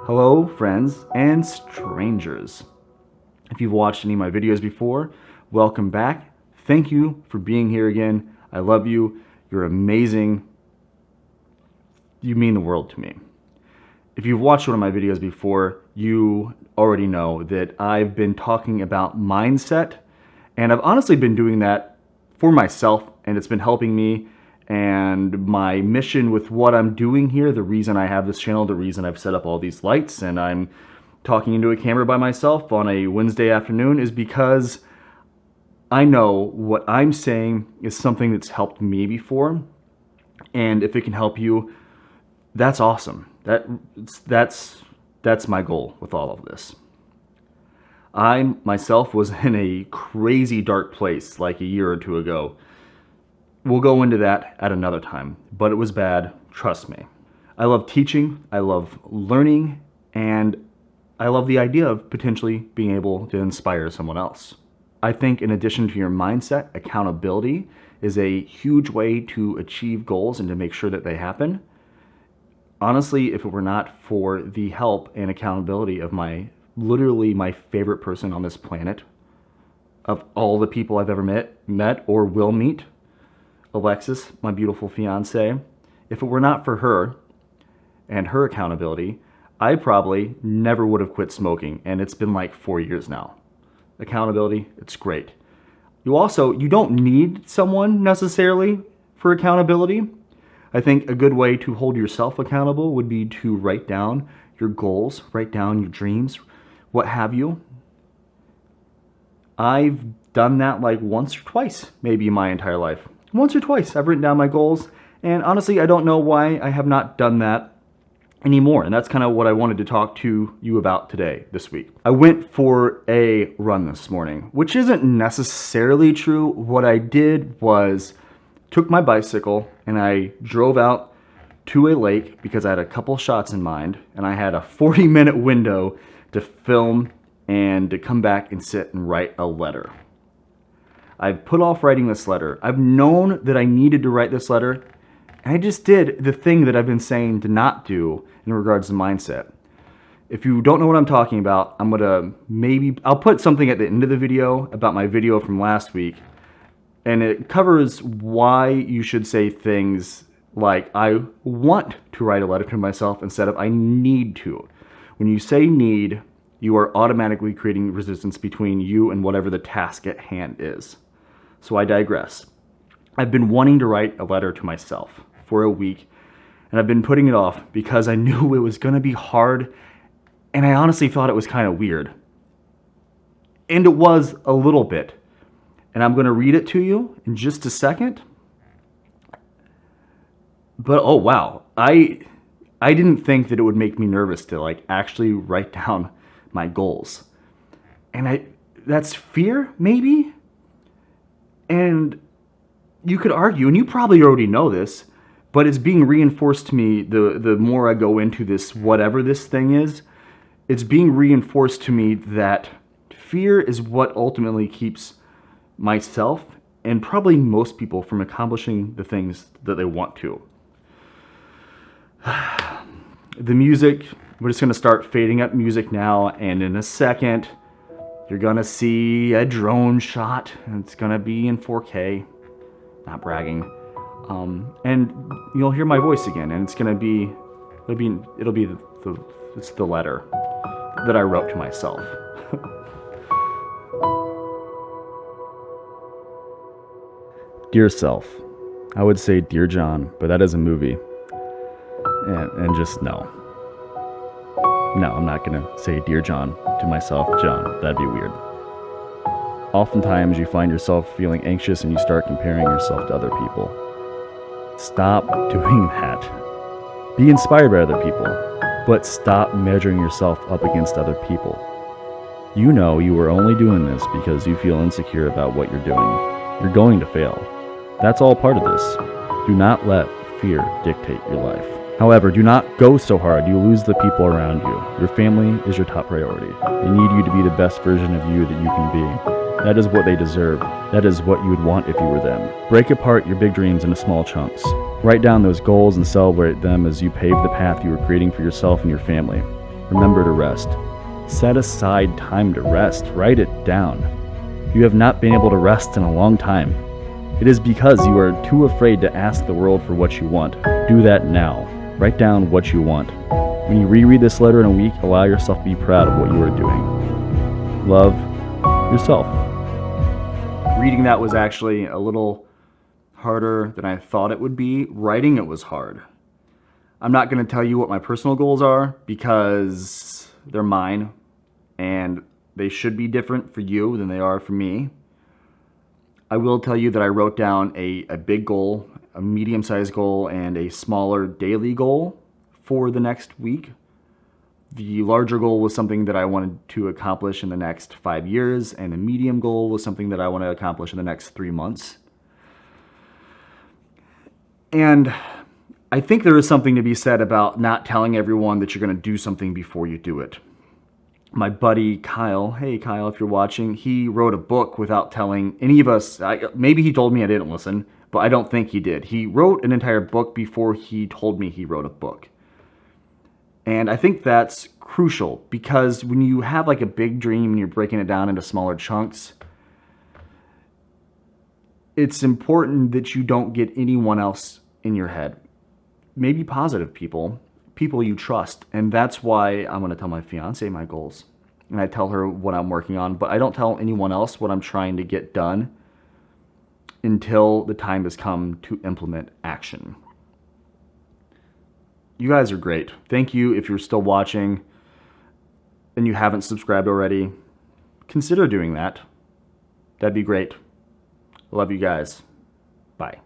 Hello, friends and strangers. If you've watched any of my videos before, welcome back. Thank you for being here again. I love you. You're amazing. You mean the world to me. If you've watched one of my videos before, you already know that I've been talking about mindset, and I've honestly been doing that for myself, and it's been helping me. And my mission with what I'm doing here, the reason I have this channel, the reason I've set up all these lights and I'm talking into a camera by myself on a Wednesday afternoon, is because I know what I'm saying is something that's helped me before. And if it can help you, that's awesome. That's my goal with all of this. I myself was in a crazy dark place like a year or two ago. We'll go into that at another time, but it was bad, trust me. I love teaching, I love learning, and I love the idea of potentially being able to inspire someone else. I think in addition to your mindset, accountability is a huge way to achieve goals and to make sure that they happen. Honestly, if it were not for the help and accountability of literally my favorite person on this planet, of all the people I've ever met or will meet, Alexis, my beautiful fiance, if it were not for her and her accountability, I probably never would have quit smoking, and it's been like 4 years now. Accountability, it's great. You don't need someone necessarily for accountability. I think a good way to hold yourself accountable would be to write down your goals, write down your dreams, what have you. I've done that like once or twice, maybe in my entire life. Once or twice I've written down my goals, and honestly I don't know why I have not done that anymore, and that's kind of what I wanted to talk to you about today, this week. I went for a run this morning, which isn't necessarily true. What I did was took my bicycle and I drove out to a lake because I had a couple shots in mind, and I had a 40-minute window to film and to come back and sit and write a letter. I've put off writing this letter. I've known that I needed to write this letter, and I just did the thing that I've been saying to not do in regards to mindset. If you don't know what I'm talking about, I'll put something at the end of the video about my video from last week, and it covers why you should say things like, I want to write a letter to myself instead of I need to. When you say need, you are automatically creating resistance between you and whatever the task at hand is. So I digress. I've been wanting to write a letter to myself for a week, and I've been putting it off because I knew it was going to be hard, and I honestly thought it was kind of weird. And it was a little bit. And I'm going to read it to you in just a second. But oh wow, I didn't think that it would make me nervous to actually write down my goals. And that's fear, maybe? And you could argue, and you probably already know this, but it's being reinforced to me the more I go into this, whatever this thing is, it's being reinforced to me that fear is what ultimately keeps myself and probably most people from accomplishing the things that they want to. The music, we're just going to start fading up music now, and in a second you're going to see a drone shot, and it's going to be in 4K, not bragging, and you'll hear my voice again, and it's the letter that I wrote to myself. Dear self, I would say Dear John, but that is a movie, and just no. No, I'm not going to say Dear John to myself, John. That'd be weird. Oftentimes you find yourself feeling anxious and you start comparing yourself to other people. Stop doing that. Be inspired by other people, but stop measuring yourself up against other people. You know you are only doing this because you feel insecure about what you're doing. You're going to fail. That's all part of this. Do not let fear dictate your life. However, do not go so hard you lose the people around you. Your family is your top priority. They need you to be the best version of you that you can be. That is what they deserve. That is what you would want if you were them. Break apart your big dreams into small chunks. Write down those goals and celebrate them as you pave the path you are creating for yourself and your family. remember to rest. Set aside time to rest. Write it down. You have not been able to rest in a long time. It is because you are too afraid to ask the world for what you want. Do that now. Write down what you want. When you reread this letter in a week, allow yourself to be proud of what you are doing. Love yourself. Reading that was actually a little harder than I thought it would be. Writing it was hard. I'm not going to tell you what my personal goals are because they're mine and they should be different for you than they are for me. I will tell you that I wrote down a big goal, a medium-sized goal, and a smaller daily goal for the next week. The larger goal was something that I wanted to accomplish in the next 5 years, and the medium goal was something that I want to accomplish in the next 3 months. And I think there is something to be said about not telling everyone that you're going to do something before you do it. My buddy Kyle, hey Kyle, if you're watching, he wrote a book without telling any of us. Maybe he told me, I didn't listen, but I don't think he did. He wrote an entire book before he told me he wrote a book. And I think that's crucial because when you have like a big dream and you're breaking it down into smaller chunks, it's important that you don't get anyone else in your head. Maybe positive people you trust. And that's why I'm going to tell my fiance my goals. And I tell her what I'm working on, but I don't tell anyone else what I'm trying to get done until the time has come to implement action. You guys are great. Thank you. If you're still watching and you haven't subscribed already, consider doing that. That'd be great. Love you guys. Bye.